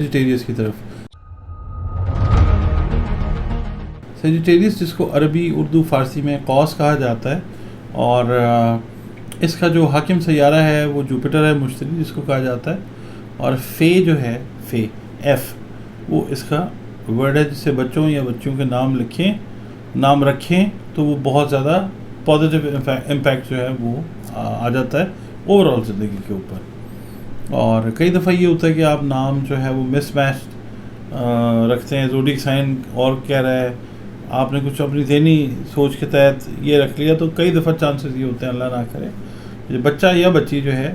Sagittarius کی طرف. Sagittarius جس کو عربی اردو فارسی میں قوس کہا جاتا ہے، اور اس کا جو حاکم سیارہ ہے وہ جوپیٹر ہے، مشتری جس کو کہا جاتا ہے. اور فے جو ہے، فے ایف، وہ اس کا ورڈ ہے جس سے بچوں یا بچیوں کے نام رکھیں تو وہ بہت زیادہ پازیٹیو امپیکٹ جو ہے وہ آ جاتا ہے اوور آل زندگی کے اوپر. اور کئی دفعہ یہ ہوتا ہے کہ آپ نام جو ہے وہ مس میچ رکھتے ہیں، زوڈیک سائن اور کہہ رہا ہے، آپ نے کچھ اپنی ذہنی سوچ کے تحت یہ رکھ لیا، تو کئی دفعہ چانسز یہ ہوتے ہیں، اللہ نہ کرے، بچہ یا بچی جو ہے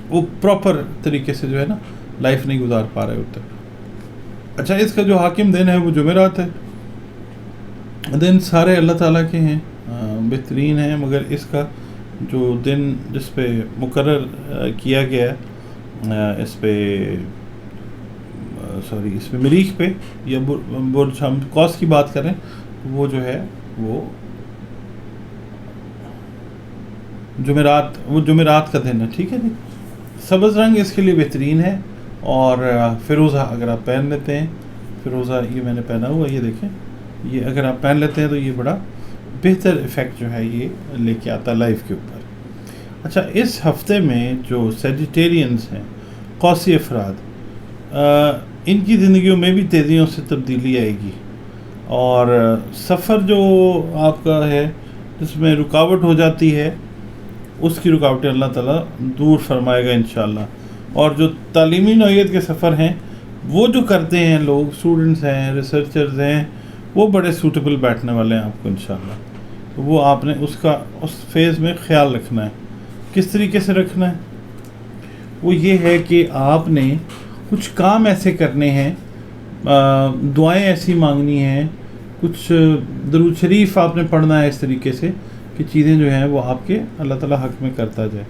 وہ پراپر طریقے سے جو ہے نا لائف نہیں گزار پا رہے ہوتے. اچھا، اس کا جو حاکم دن ہے وہ جمعرات ہے. دن سارے اللہ تعالیٰ کے ہیں، بہترین ہیں، مگر اس کا جو دن جس پہ مقرر کیا گیا ہے اس پہ مریخ پہ یا برج، ہم قوس کی بات کریں، وہ جو ہے وہ جمعرات کا دن ہے. ٹھیک ہے جی. سبز رنگ اس کے لیے بہترین ہے، اور فیروزہ اگر آپ پہن لیتے ہیں، فیروزہ یہ میں نے پہنا ہوا، یہ دیکھیں، یہ اگر آپ پہن لیتے ہیں تو یہ بڑا بہتر ایفیکٹ جو ہے یہ لے کے آتا ہے لائف کے اوپر. اچھا، اس ہفتے میں جو سیجیٹیرینز ہیں، قوسی افراد، ان کی زندگیوں میں بھی تیزیوں سے تبدیلی آئے گی، اور سفر جو آپ کا ہے جس میں رکاوٹ ہو جاتی ہے، اس کی رکاوٹیں اللہ تعالیٰ دور فرمائے گا انشاءاللہ. اور جو تعلیمی نوعیت کے سفر ہیں وہ جو کرتے ہیں لوگ، اسٹوڈنٹس ہیں، ریسرچرز ہیں، وہ بڑے سوٹیبل بیٹھنے والے ہیں آپ کو انشاءاللہ. تو وہ آپ نے اس فیز میں خیال رکھنا ہے. کس طریقے سے رکھنا ہے؟ وہ یہ ہے کہ آپ نے کچھ کام ایسے کرنے ہیں، دعائیں ایسی مانگنی ہیں، کچھ درود شریف آپ نے پڑھنا ہے اس طریقے سے کہ چیزیں جو ہیں وہ آپ کے اللہ تعالیٰ حق میں کرتا جائے.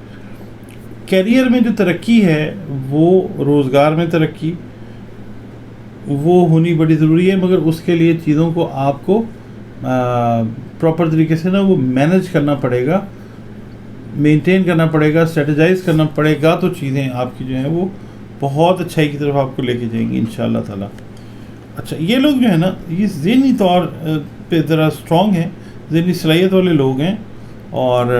کیریئر میں جو ترقی ہے، وہ روزگار میں ترقی وہ ہونی بڑی ضروری ہے، مگر اس کے لیے چیزوں کو آپ کو پراپر طریقے سے نا وہ مینیج کرنا پڑے گا، مینٹین کرنا پڑے گا، اسٹریٹجائز کرنا پڑے گا، تو چیزیں آپ کی جو ہیں وہ بہت اچھائی کی طرف آپ کو لے کے جائیں گی انشاءاللہ تعالیٰ. اچھا، یہ لوگ جو ہے نا یہ ذہنی طور پہ ذرا اسٹرانگ ہیں، ذہنی صلاحیت والے لوگ ہیں، اور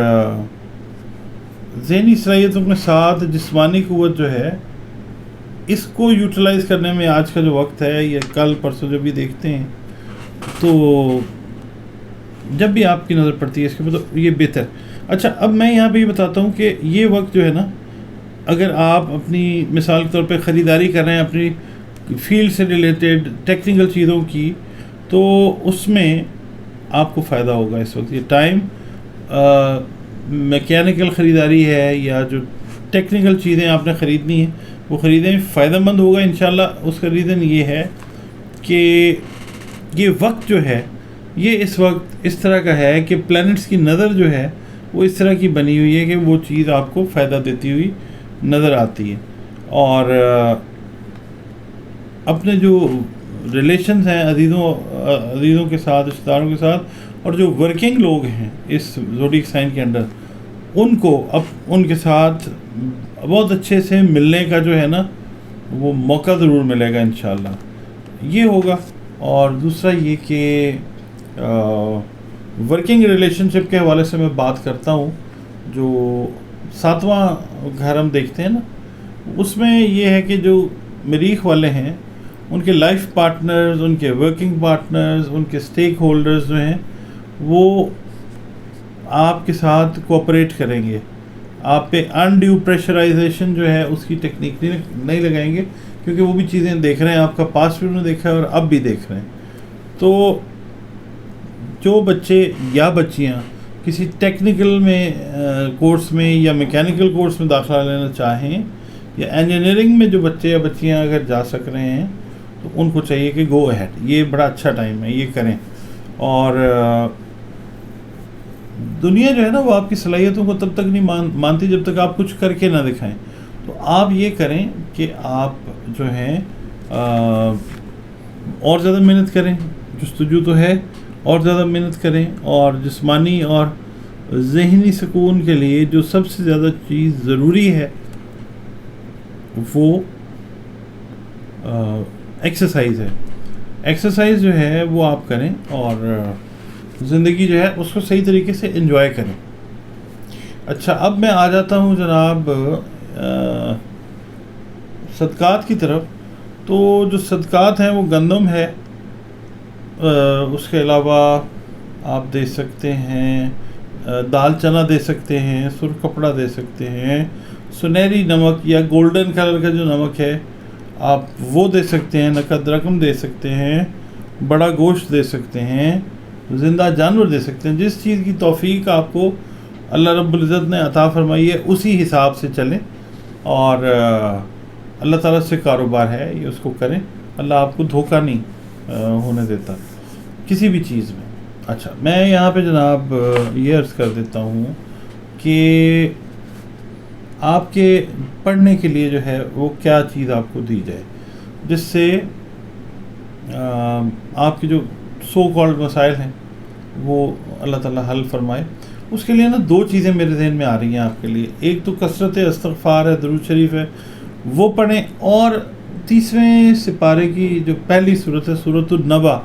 ذہنی صلاحیتوں کے ساتھ جسمانی قوت جو ہے اس کو یوٹیلائز کرنے میں آج کا جو وقت ہے، یا کل پرسوں جو بھی دیکھتے ہیں، تو جب بھی آپ کی نظر پڑتی ہے اس کے اوپر تو یہ بہتر. اچھا، اب میں یہاں پہ یہ بتاتا ہوں کہ یہ وقت جو ہے نا، اگر آپ اپنی مثال کے طور پہ خریداری کر رہے ہیں اپنی فیلڈ سے ریلیٹڈ ٹیکنیکل چیزوں کی، تو اس میں آپ کو فائدہ ہوگا. اس وقت یہ ٹائم میکینیکل خریداری ہے یا جو ٹیکنیکل چیزیں آپ نے خریدنی ہیں وہ خریدیں، فائدہ مند ہوگا انشاءاللہ. اس کا ریزن یہ ہے کہ یہ وقت جو ہے یہ اس وقت اس طرح کا ہے کہ پلینٹس کی نظر جو ہے وہ اس طرح کی بنی ہوئی ہے کہ وہ چیز آپ کو فائدہ دیتی ہوئی نظر آتی ہے. اور اپنے جو ریلیشنز ہیں عزیزوں کے ساتھ، رشتہ داروں کے ساتھ، اور جو ورکنگ لوگ ہیں اس زوڈیک سائن کے انڈر، ان کو اب ان کے ساتھ بہت اچھے سے ملنے کا جو ہے نا وہ موقع ضرور ملے گا انشاءاللہ. یہ ہوگا. اور دوسرا یہ کہ ورکنگ ریلیشن شپ کے حوالے سے میں بات کرتا ہوں. جو 7واں گھر ہم دیکھتے ہیں نا، اس میں یہ ہے کہ جو مریخ والے ہیں ان کے لائف پارٹنرز، ان کے ورکنگ پارٹنرز، ان کے سٹیک ہولڈرز جو ہیں وہ آپ کے ساتھ کوآپریٹ کریں گے. آپ پہ انڈیو پریشرائزیشن جو ہے اس کی ٹیکنیک نہیں لگائیں گے، کیونکہ وہ بھی چیزیں دیکھ رہے ہیں، آپ کا پاسٹ بھی انہوں نے دیکھا ہے اور اب بھی دیکھ رہے ہیں. تو جو بچے یا بچیاں کسی ٹیکنیکل میں کورس میں یا میکینیکل کورس میں داخلہ لینا چاہیں، یا انجینئرنگ میں جو بچے یا بچیاں اگر جا سک رہے ہیں تو ان کو چاہیے کہ گو اہیڈ، یہ بڑا اچھا ٹائم ہے، یہ کریں. اور دنیا جو ہے نا وہ آپ کی صلاحیتوں کو تب تک نہیں مانتی جب تک آپ کچھ کر کے نہ دکھائیں. تو آپ یہ کریں کہ آپ جو ہیں اور زیادہ محنت کریں، جستجو تو ہے، اور زیادہ محنت کریں. اور جسمانی اور ذہنی سکون کے لیے جو سب سے زیادہ چیز ضروری ہے وہ ایکسرسائز ہے. ایکسرسائز جو ہے وہ آپ کریں اور زندگی جو ہے اس کو صحیح طریقے سے انجوائے کریں. اچھا اب میں آ جاتا ہوں جناب صدقات کی طرف. تو جو صدقات ہیں وہ گندم ہے، اس کے علاوہ آپ دے سکتے ہیں دال چنا دے سکتے ہیں، سرخ کپڑا دے سکتے ہیں، سنہری نمک یا گولڈن کلر کا جو نمک ہے آپ وہ دے سکتے ہیں، نقد رقم دے سکتے ہیں، بڑا گوشت دے سکتے ہیں، زندہ جانور دے سکتے ہیں. جس چیز کی توفیق آپ کو اللہ رب العزت نے عطا فرمائی ہے اسی حساب سے چلیں، اور اللہ تعالیٰ سے کاروبار ہے یہ اس کو کریں. اللہ آپ کو دھوکہ نہیں ہونے دیتا کسی بھی چیز میں. اچھا میں یہاں پہ جناب یہ عرض کر دیتا ہوں کہ آپ کے پڑھنے کے لیے جو ہے وہ کیا چیز آپ کو دی جائے جس سے آپ کے جو سو کالڈ مسائل ہیں وہ اللہ تعالیٰ حل فرمائے. اس کے لیے نا دو چیزیں میرے ذہن میں آ رہی ہیں آپ کے لیے. ایک تو کثرت استغفار ہے، درود شریف ہے وہ پڑھیں، اور تیسرے سپارے کی جو پہلی صورت ہے سورۃ النبا،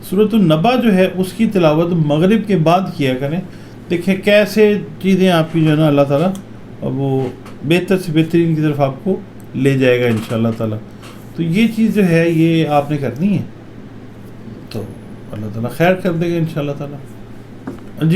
سورۃ النبا جو ہے اس کی تلاوت مغرب کے بعد کیا کریں. دیکھیں کیسے چیزیں آپ کی جو ہے نا اللہ تعالیٰ وہ بہتر سے بہترین کی طرف آپ کو لے جائے گا انشاءاللہ تعالیٰ. تو یہ چیز جو ہے یہ آپ نے کرنی ہے تو اللہ تعالیٰ خیر کر دے گا انشاءاللہ تعالیٰ.